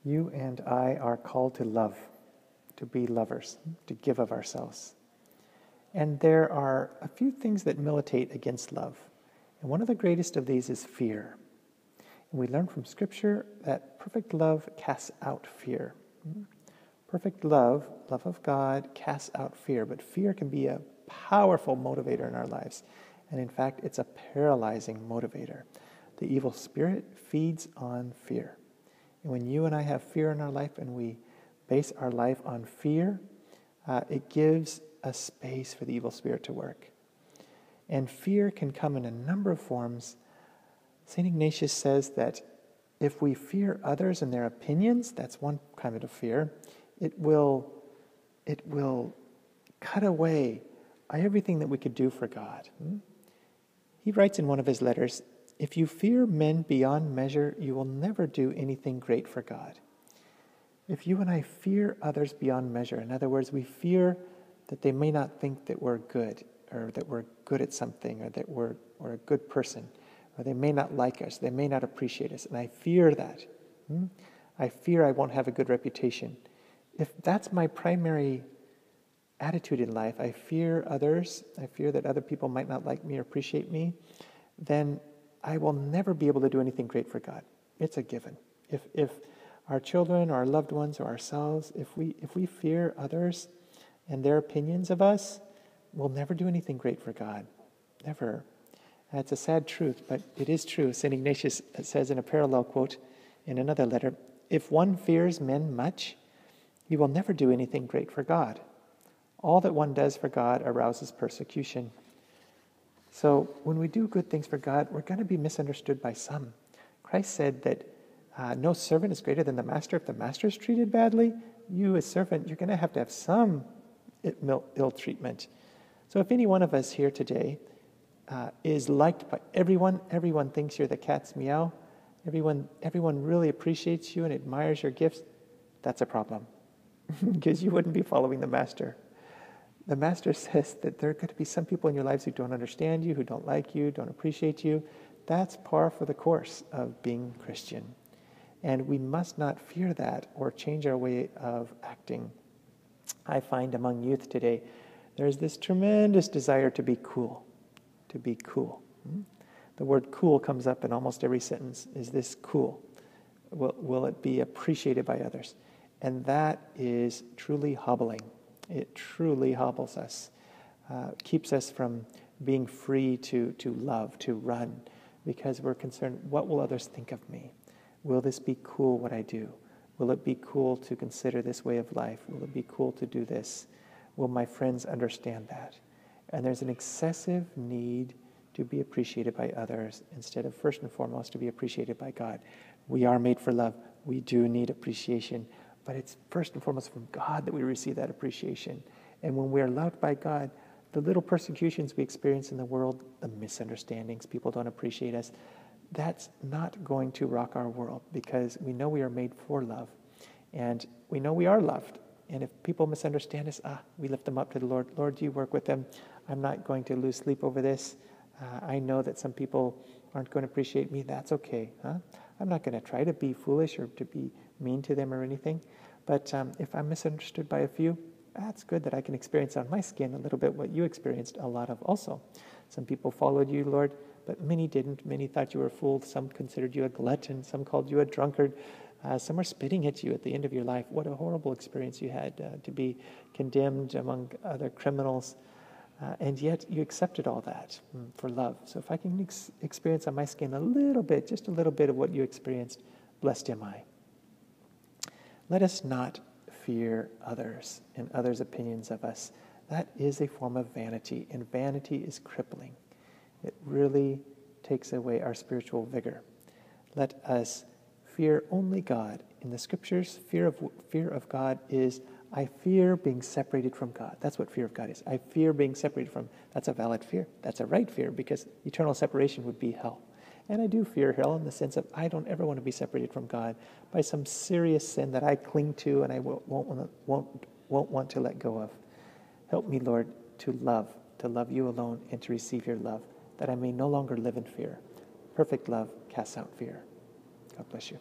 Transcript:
You and I are called to love, to be lovers, to give of ourselves. And there are a few things that militate against love. And one of the greatest of these is fear. And we learn from Scripture that perfect love casts out fear. Perfect love, love of God, casts out fear. But fear can be a powerful motivator in our lives. And in fact, it's a paralyzing motivator. The evil spirit feeds on fear. And when you and I have fear in our life and we base our life on fear, it gives a space for the evil spirit to work. And fear can come in a number of forms. St. Ignatius says that if we fear others and their opinions, that's one kind of fear, it will cut away everything that we could do for God. He writes in one of his letters, "If you fear men beyond measure, you will never do anything great for God." If you and I fear others beyond measure, in other words, we fear that they may not think that we're good, or that we're good at something, or that we're a good person, or they may not like us, they may not appreciate us, and I fear that. I fear I won't have a good reputation. If that's my primary attitude in life, I fear others, I fear that other people might not like me or appreciate me, then I will never be able to do anything great for God. It's a given. If our children, our loved ones, or ourselves, if we fear others and their opinions of us, we'll never do anything great for God. Never. And it's a sad truth, but it is true. St. Ignatius says in a parallel quote in another letter, "If one fears men much, he will never do anything great for God. All that one does for God arouses persecution." So when we do good things for God, we're going to be misunderstood by some. Christ said that no servant is greater than the master. If the master is treated badly, you as servant, you're going to have some ill treatment. So if any one of us here today is liked by everyone thinks you're the cat's meow, everyone really appreciates you and admires your gifts, that's a problem. Because you wouldn't be following the master. The master says that there are going to be some people in your lives who don't understand you, who don't like you, don't appreciate you. That's par for the course of being Christian. And we must not fear that or change our way of acting. I find among youth today, there's this tremendous desire to be cool. To be cool. The word cool comes up in almost every sentence. Is this cool? Will it be appreciated by others? And that is truly hobbling. It truly hobbles us, keeps us from being free to love, to run, because we're concerned, what will others think of me? Will this be cool what I do? Will it be cool to consider this way of life? Will it be cool to do this? Will my friends understand that? And there's an excessive need to be appreciated by others instead of first and foremost to be appreciated by God. We are made for love. We do need appreciation. But it's first and foremost from God that we receive that appreciation. And when we are loved by God, the little persecutions we experience in the world, the misunderstandings, people don't appreciate us, that's not going to rock our world because we know we are made for love. And we know we are loved. And if people misunderstand us, we lift them up to the Lord. Lord, you work with them. I'm not going to lose sleep over this. I know that some people aren't going to appreciate me. That's okay. I'm not going to try to be foolish or to be mean to them or anything. But if I'm misunderstood by a few, that's good that I can experience on my skin a little bit what you experienced a lot of also. Some people followed you, Lord, but many didn't. Many thought you were a fool. Some considered you a glutton. Some called you a drunkard. Some are spitting at you at the end of your life. What a horrible experience you had to be condemned among other criminals. And yet you accepted all that for love. So if I can experience on my skin a little bit, just a little bit of what you experienced, blessed am I. Let us not fear others and others' opinions of us. That is a form of vanity, and vanity is crippling. It really takes away our spiritual vigor. Let us fear only God. In the Scriptures, fear of God is, I fear being separated from God. That's what fear of God is. I fear being separated from. That's a valid fear. That's a right fear because eternal separation would be hell. And I do fear hell in the sense of I don't ever want to be separated from God by some serious sin that I cling to and I won't want to let go of. Help me, Lord, to love you alone and to receive your love, that I may no longer live in fear. Perfect love casts out fear. God bless you.